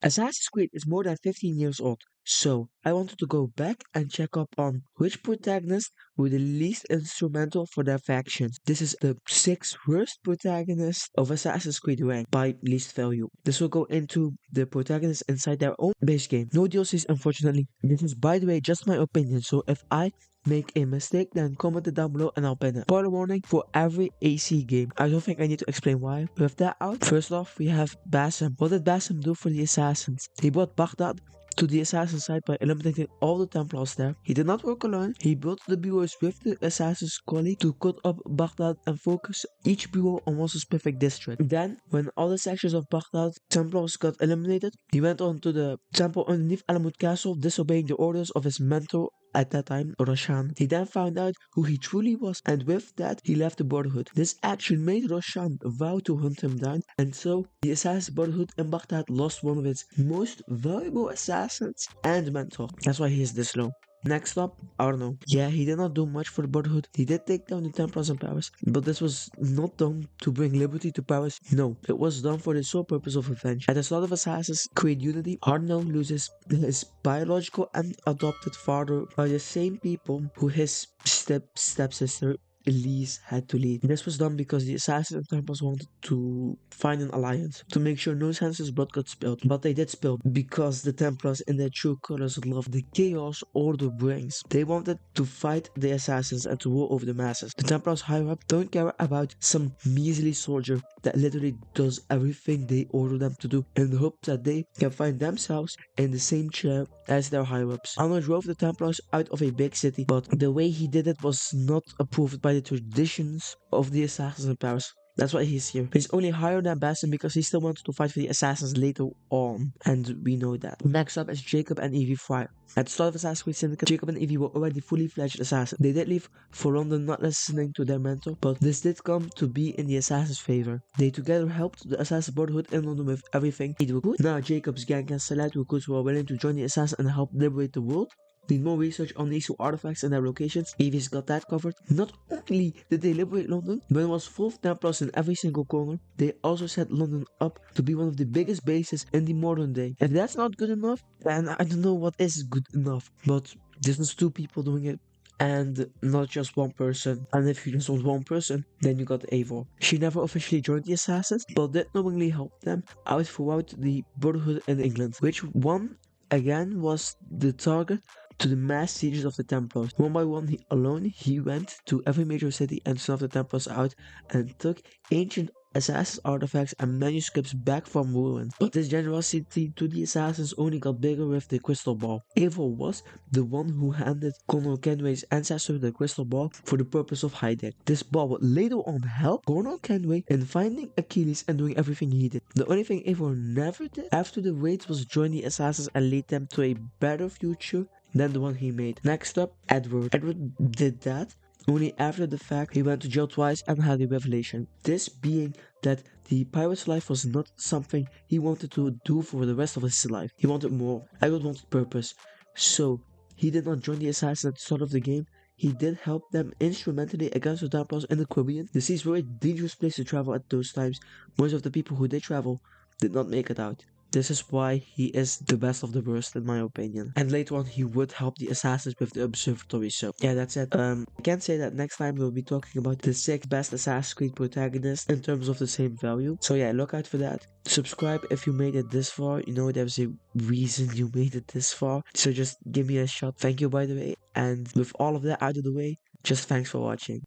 Assassin's Creed is more than 15 years old, so I wanted to go back and check up on which protagonists were the least instrumental for their factions. This is the 6 worst protagonists of Assassin's Creed rank by least value. This will go into the protagonists inside their own base game. No DLCs, unfortunately. This is, by the way, just my opinion, so if I make a mistake, then comment it down below and I'll pin it. Spoiler warning for every AC game. I don't think I need to explain why. With that out, first off, we have Basim. What did Basim do for the assassins? He brought Baghdad to the assassin side by eliminating all the Templars there. He did not work alone. He built the bureaus with the assassin's colleague to cut up Baghdad and focus each bureau on one specific district. Then, when all the sections of Baghdad Templars got eliminated, he went on to the temple underneath Alamut Castle, disobeying the orders of his mentor at that time, Roshan. He then found out who he truly was, and with that, he left the Brotherhood. This action made Roshan vow to hunt him down, and so the Assassin Brotherhood in Baghdad lost one of its most valuable assassins and mentor. That's why he is this low. Next up, Arno. Yeah, he did not do much for the Brotherhood. He did take down the Templars in Paris, but this was not done to bring liberty to Paris. No, it was done for the sole purpose of revenge. At the start of Assassin's Creed Unity, Arno loses his biological and adopted father by the same people who his stepsister Elise had to lead. This was done because the Assassins and Templars wanted to find an alliance to make sure no senseless blood got spilled. But they did spill because the Templars in their true colors love the chaos order brings. They wanted to fight the Assassins and to rule over the masses. The Templars higher up don't care about some measly soldier that literally does everything they order them to do in the hope that they can find themselves in the same chair as their higher-ups. Arno drove the Templars out of a big city, but the way he did it was not approved by the traditions of the Assassins in Paris. That's why he's here. He's only higher than Basim because he still wanted to fight for the Assassins later on, and we know that. Next up is Jacob and Evie Fryer. At the start of Assassin's Creed Syndicate, Jacob and Evie were already fully fledged assassins. They did leave for London not listening to their mentor, but this did come to be in the Assassin's favor. They together helped the Assassin Brotherhood in London with everything they do good. Now Jacob's gang can select recruits who are willing to join the Assassins and help liberate the world. Need more research on these two artifacts and their locations. Evie's got that covered. Not only did they liberate London, but it was full of Templars in every single corner, they also set London up to be one of the biggest bases in the modern day. If that's not good enough, then I don't know what is good enough. But this is 2 people doing it, and not just 1 person. And if you just want 1 person, then you got Eivor. She never officially joined the Assassins, but did knowingly help them out throughout the Brotherhood in England, which one again was the target to the mass sieges of the Templars. One by one, he went to every major city and snuffed the Templars out and took ancient assassin artifacts and manuscripts back from ruins. But this generosity to the assassins only got bigger with the crystal ball. Eivor was the one who handed Colonel Kenway's ancestor the crystal ball for the purpose of hiding. This ball would later on help Colonel Kenway in finding Achilles and doing everything he did. The only thing Eivor never did after the raids was join the assassins and lead them to a better future than the one he made. Next up, Edward. Edward did that only after the fact. He went to jail twice and had a revelation. This being that the pirate's life was not something he wanted to do for the rest of his life. He wanted more. Edward wanted purpose. So he did not join the assassins at the start of the game. He did help them instrumentally against the Templars in the Caribbean. The seas were a dangerous place to travel at those times. Most of the people who did travel did not make it out. This is why he is the best of the worst in my opinion. And later on he would help the assassins with the observatory, so yeah, that's it. I can say that next time we'll be talking about the 6 best Assassin's Creed protagonists in terms of the same value. So yeah, look out for that. Subscribe if you made it this far. You know there's a reason you made it this far. So just give me a shot. Thank you by the way. And with all of that out of the way, just thanks for watching.